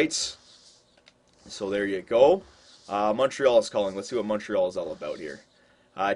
right. So there you go. Montreal is calling. Let's see what Montreal is all about here.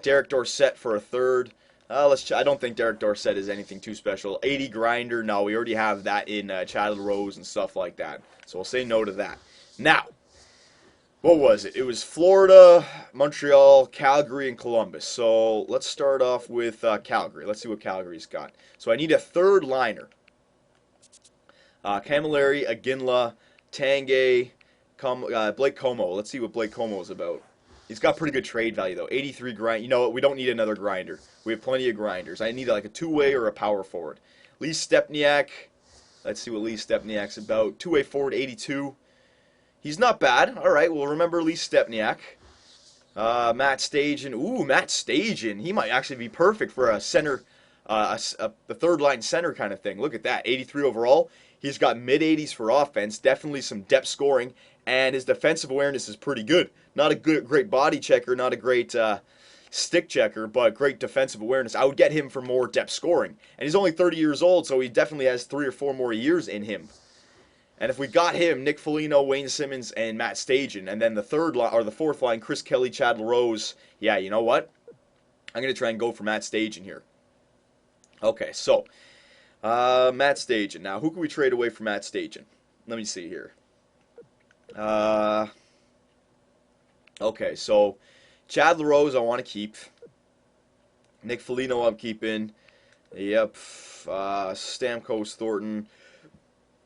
Derek Dorsett for a third. I don't think Derek Dorsett is anything too special. 80 grinder. No, we already have that in Chad Rose and stuff like that. So we'll say no to that. Now, what was it? It was Florida, Montreal, Calgary, and Columbus. So let's start off with Calgary. Let's see what Calgary's got. So I need a third liner. Camilleri, Aginla, Tanguay, Blake Como. Let's see what Blake Como is about. He's got pretty good trade value, though. 83 grind. You know what? We don't need another grinder. We have plenty of grinders. I need like a two-way or a power forward. Lee Stepniak. Let's see what Lee Stepniak's about. Two-way forward, 82. He's not bad. All right, we'll remember Lee Stepniak. Matt Stajan. Ooh, Matt Stajan. He might actually be perfect for a center, the third-line center kind of thing. Look at that. 83 overall. He's got mid-80s for offense, definitely some depth scoring, and his defensive awareness is pretty good. Not a great body checker, not a great stick checker, but great defensive awareness. I would get him for more depth scoring. And he's only 30 years old, so he definitely has 3 or 4 more years in him. And if we got him, Nick Foligno, Wayne Simmons, and Matt Stajan, and then the third line or the fourth line, Chris Kelly, Chad LaRose, yeah, you know what? I'm going to try and go for Matt Stajan here. Okay, so Matt Stajan. Now, who can we trade away for Matt Stajan? Let me see here. Okay, so Chad LaRose I want to keep. Nick Foligno I'm keeping. Yep. Stamkos, Thornton,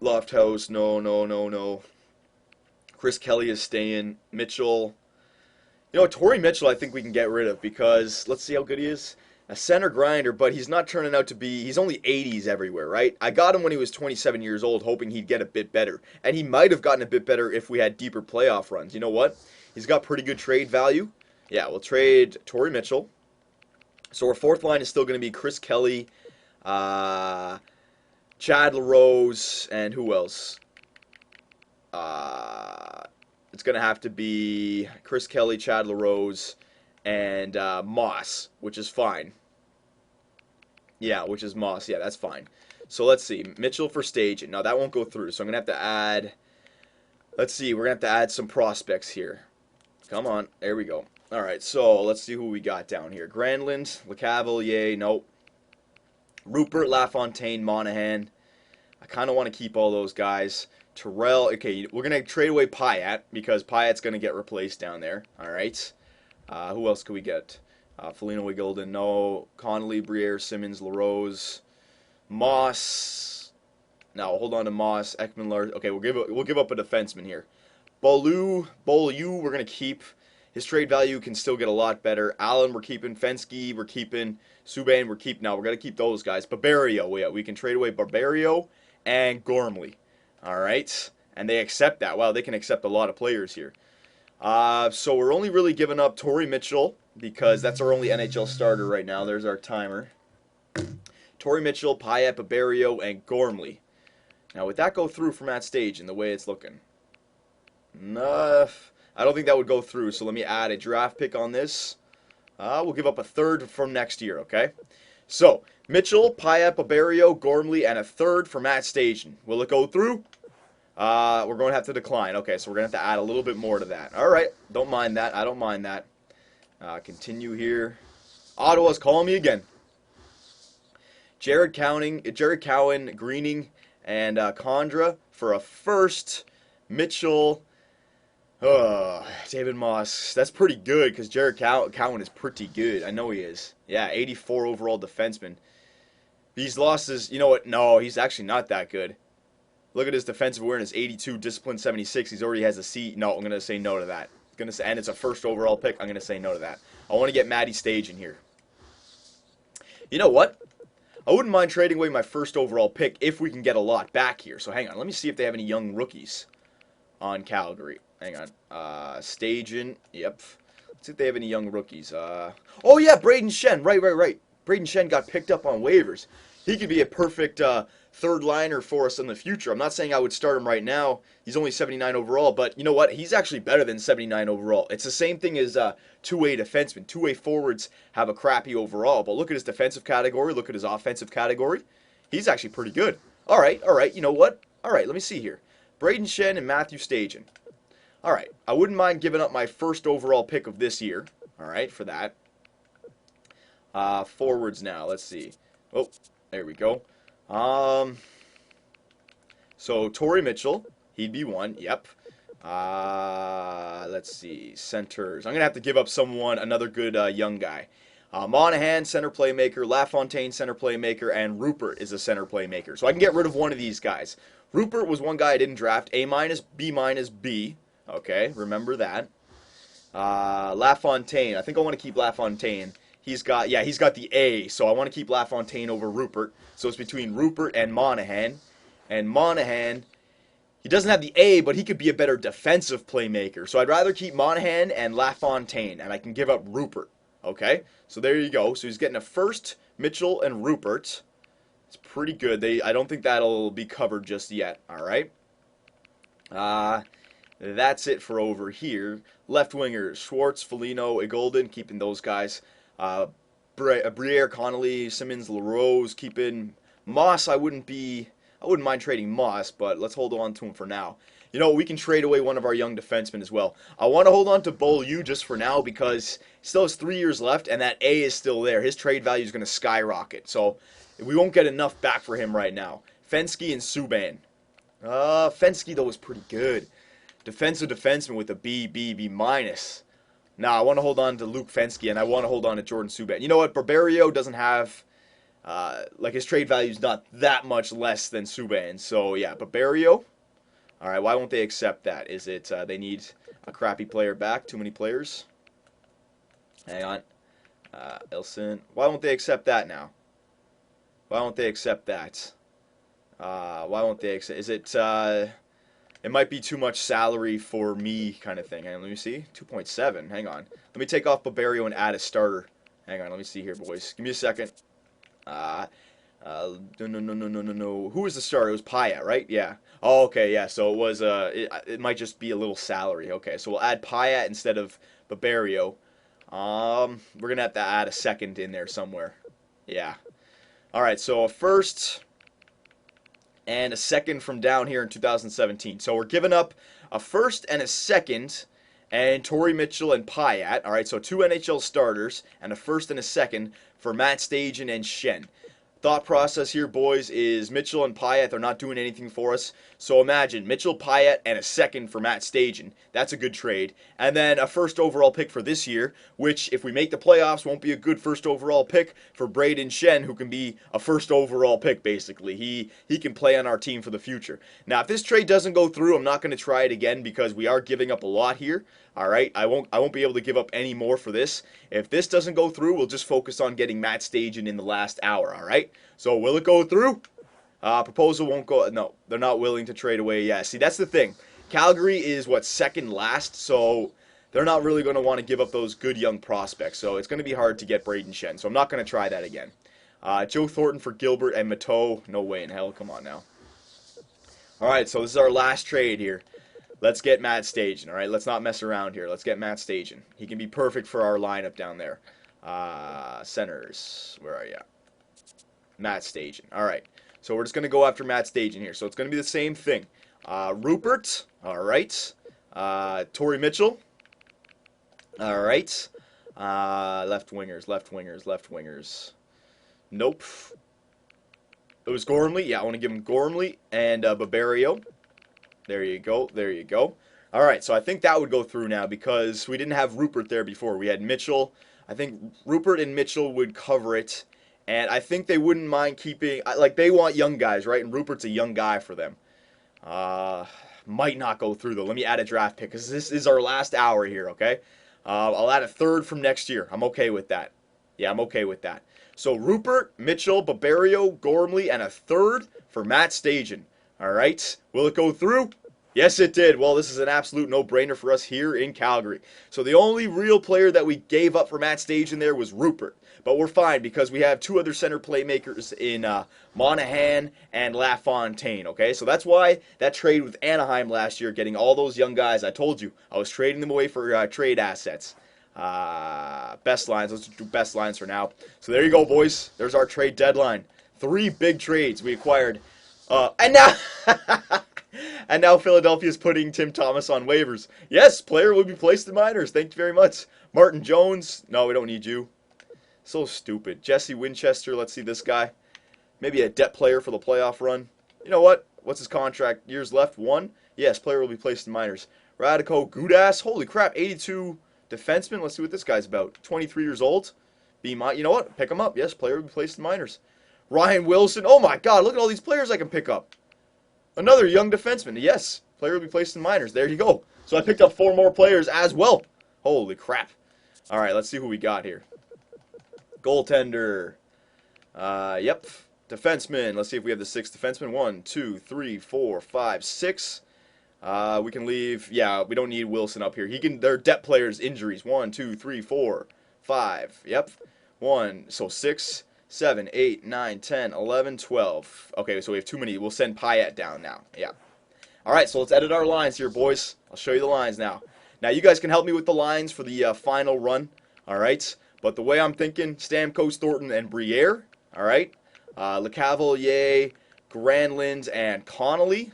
Lofthouse. No. Chris Kelly is staying. Mitchell. You know, Torrey Mitchell I think we can get rid of because let's see how good he is. A center grinder, but he's not turning out to be, he's only 80s everywhere, right? I got him when he was 27 years old, hoping he'd get a bit better. And he might have gotten a bit better if we had deeper playoff runs. You know what? He's got pretty good trade value. Yeah, we'll trade Torrey Mitchell. So our fourth line is still going to be Chris Kelly, Chad LaRose, and who else? It's going to have to be Chris Kelly, Chad LaRose, and Moss, which is fine. Yeah, which is Moss. Yeah, that's fine. So let's see. Mitchell for Stajan. Now, that won't go through, so I'm going to have to add... Let's see. We're going to have to add some prospects here. Come on. There we go. All right, so let's see who we got down here. Granlund, LeCavalier, nope. Rupert, LaFontaine, Monahan. I kind of want to keep all those guys. Terrell. Okay, we're going to trade away Pyatt because Pyatt's going to get replaced down there. All right. Who else could we get? Foligno, Wiggledon, no. Connolly, Briere, Simmons, LaRose, Moss. Now hold on to Moss, Ekman, Lars. Okay, we'll give up a defenseman here. Beaulieu, we're gonna keep. His trade value can still get a lot better. Allen, we're keeping. Fensky, we're keeping. Subban, we're keeping. Now we're gonna keep those guys. Barbario, yeah, we can trade away Barbario and Gormley. All right, and they accept that. Wow, they can accept a lot of players here. So we're only really giving up Torrey Mitchell because that's our only NHL starter right now. There's our timer. Torrey Mitchell, Pyatt, Barbario, and Gormley. Now, would that go through for Matt Stajan the way it's looking? No, I don't think that would go through, so let me add a draft pick on this. We'll give up a third from next year, okay? So, Mitchell, Pyatt, Barbario, Gormley, and a third for Matt Stajan. Will it go through? We're going to have to decline. Okay, so we're going to have to add a little bit more to that. All right, don't mind that. I don't mind that. Continue here. Ottawa's calling me again. Jared Cowan, Greening, and Condra for a first. Mitchell, David Moss. That's pretty good because Jared Cowan is pretty good. I know he is. Yeah, 84 overall defenseman. These losses, you know what? No, he's actually not that good. Look at his defensive awareness, 82, discipline 76. He already has a C. No, I'm going to say no to that. And it's a first overall pick. I'm going to say no to that. I want to get Matty Stage in here. You know what? I wouldn't mind trading away my first overall pick if we can get a lot back here. So hang on. Let me see if they have any young rookies on Calgary. Hang on. Stajan. Yep. Let's see if they have any young rookies. Oh, yeah, Braden Shen. Right. Braden Shen got picked up on waivers. He could be a perfect third liner for us in the future. I'm not saying I would start him right now. He's only 79 overall, but you know what? He's actually better than 79 overall. It's the same thing as two-way defensemen. Two-way forwards have a crappy overall, but look at his defensive category. Look at his offensive category. He's actually pretty good. All right. You know what? All right, let me see here. Braden Shen and Matthew Stajan. All right, I wouldn't mind giving up my first overall pick of this year. All right, for that. Forwards now. Let's see. Oh, there we go. So Torrey Mitchell, he'd be one. Yep. Let's see. Centers. I'm gonna have to give up another good young guy. Monahan, center playmaker. LaFontaine, center playmaker, and Rupert is a center playmaker. So I can get rid of one of these guys. Rupert was one guy I didn't draft. A minus, B minus, B. Okay, remember that. LaFontaine. I think I want to keep LaFontaine. He's got the A, so I want to keep LaFontaine over Rupert. So it's between Rupert and Monahan. And Monahan, he doesn't have the A, but he could be a better defensive playmaker. So I'd rather keep Monahan and LaFontaine, and I can give up Rupert. Okay? So there you go. So he's getting a first, Mitchell and Rupert. It's pretty good. I don't think that'll be covered just yet. All right? That's it for over here. Left wingers, Schwartz, Foligno, Igolden, keeping those guys. Briere, Connolly, Simmons, LaRose, keeping Moss. I wouldn't mind trading Moss, but let's hold on to him for now. You know, we can trade away one of our young defensemen as well. I want to hold on to Beaulieu just for now because he still has 3 years left, and that A is still there. His trade value is going to skyrocket, so we won't get enough back for him right now. Fensky and Subban. Fensky, though, is pretty good. Defensive defenseman with a B minus. Nah, I want to hold on to Luke Fensky, and I want to hold on to Jordan Subban. You know what? Barberio doesn't have, his trade value is not that much less than Subban. So, yeah, Barberio. All right, why won't they accept that? Is it they need a crappy player back? Too many players? Hang on. Ilson. Why won't they accept that now? Why won't they accept that? Why won't they accept? Is it, it might be too much salary for me kind of thing. Hang on, let me see. 2.7. Hang on. Let me take off Barberio and add a starter. Hang on, let me see here, boys. Give me a second. No. Who was the starter? It was Pyatt, right? Yeah. Oh, okay, yeah. So it was, it might just be a little salary. Okay, so we'll add Pyatt instead of Barberio. We're going to have to add a second in there somewhere. Yeah. All right, so a first and a second from down here in 2017. So we're giving up a first and a second and Torrey Mitchell and Pyatt. All right, so 2 NHL starters and a first and a second for Matt Stajan and Shen. Thought process here, boys, is Mitchell and Pyatt, they're not doing anything for us. So imagine Mitchell, Pyatt, and a second for Matt Stajan. That's a good trade. And then a first overall pick for this year, which, if we make the playoffs, won't be a good first overall pick for Braden Shen, who can be a first overall pick, basically. He can play on our team for the future. Now, if this trade doesn't go through, I'm not going to try it again because we are giving up a lot here. All right, I won't be able to give up any more for this. If this doesn't go through, we'll just focus on getting Matt Stajan in the last hour, all right? So will it go through? Proposal won't go. No, they're not willing to trade away. Yeah, see, that's the thing. Calgary is, second last, so they're not really going to want to give up those good young prospects. So it's going to be hard to get Braden Shen. So I'm not going to try that again. Joe Thornton for Gilbert and Mateau. No way in hell. Come on now. All right, so this is our last trade here. Let's get Matt Stajan, all right? Let's not mess around here. Let's get Matt Stajan. He can be perfect for our lineup down there. Centers. Where are you? Matt Stajan. All right. So we're just going to go after Matt Stajan here. So it's going to be the same thing. Rupert. All right. Torrey Mitchell. All right. Left wingers. Nope. It was Gormley. Yeah, I want to give him Gormley and Barberio. There you go. All right, so I think that would go through now because we didn't have Rupert there before. We had Mitchell. I think Rupert and Mitchell would cover it, and I think they wouldn't mind keeping, they want young guys, right? And Rupert's a young guy for them. Might not go through, though. Let me add a draft pick because this is our last hour here, okay? I'll add a third from next year. I'm okay with that. Yeah, I'm okay with that. So Rupert, Mitchell, Barberio, Gormley, and a third for Matt Stajan. All right, will it go through? Yes, it did. Well, this is an absolute no-brainer for us here in Calgary. So the only real player that we gave up for Matt Stajan there was Rupert. But we're fine because we have 2 other center playmakers in Monahan and LaFontaine, okay? So that's why that trade with Anaheim last year, getting all those young guys, I told you, I was trading them away for trade assets. Best lines. Let's do best lines for now. So there you go, boys. There's our trade deadline. 3 big trades we acquired. And now, And now Philadelphia is putting Tim Thomas on waivers. Yes, player will be placed in minors. Thank you very much. Martin Jones. No, we don't need you. So stupid. Jesse Winchester. Let's see this guy. Maybe a depth player for the playoff run. You know what? What's his contract? Years left? 1? Yes, player will be placed in minors. Radico Gudas. Holy crap. 82 defenseman. Let's see what this guy's about. 23 years old. You know what? Pick him up. Yes, player will be placed in minors. Ryan Wilson. Oh my god, look at all these players I can pick up. Another young defenseman. Yes, player will be placed in minors. There you go. So I picked up 4 more players as well. Holy crap. All right, let's see who we got here. Goaltender. Yep. Defenseman. Let's see if we have the 6 defensemen. 1, 2, 3, 4, 5, 6. We can leave. Yeah, we don't need Wilson up here. They're depth players. Injuries. 1, 2, 3, 4, 5. Yep. 1. So 6, 7, 8, 9, 10, 11, 12. Okay, so we have too many. We'll send Payet down now. Yeah. All right, so let's edit our lines here, boys. I'll show you the lines now. Now, you guys can help me with the lines for the final run. All right. But the way I'm thinking, Stamkos, Thornton, and Briere. All right. LeCavalier, Granlund, and Connolly.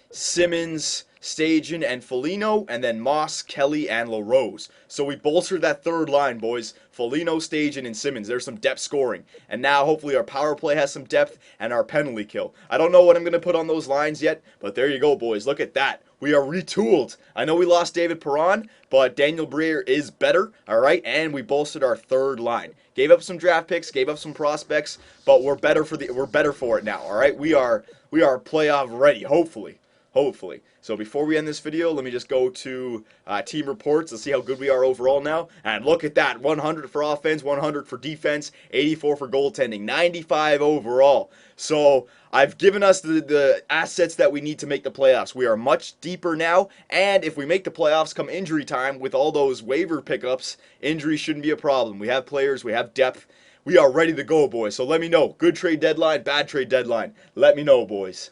Simmons, Stajan, and Foligno, and then Moss, Kelly, and LaRose. So we bolstered that third line, boys. Foligno, Stajan, and Simmons. There's some depth scoring. And now, hopefully, our power play has some depth, and our penalty kill. I don't know what I'm going to put on those lines yet, but there you go, boys. Look at that. We are retooled. I know we lost David Perron, but Daniel Briere is better, all right? And we bolstered our third line. Gave up some draft picks, gave up some prospects, but we're better for it now, all right? We are playoff ready, hopefully. Hopefully. So before we end this video, let me just go to team reports and see how good we are overall now. And look at that. 100 for offense, 100 for defense, 84 for goaltending, 95 overall. So I've given us the assets that we need to make the playoffs. We are much deeper now. And if we make the playoffs come injury time with all those waiver pickups, injury shouldn't be a problem. We have players. We have depth. We are ready to go, boys. So let me know. Good trade deadline, bad trade deadline. Let me know, boys.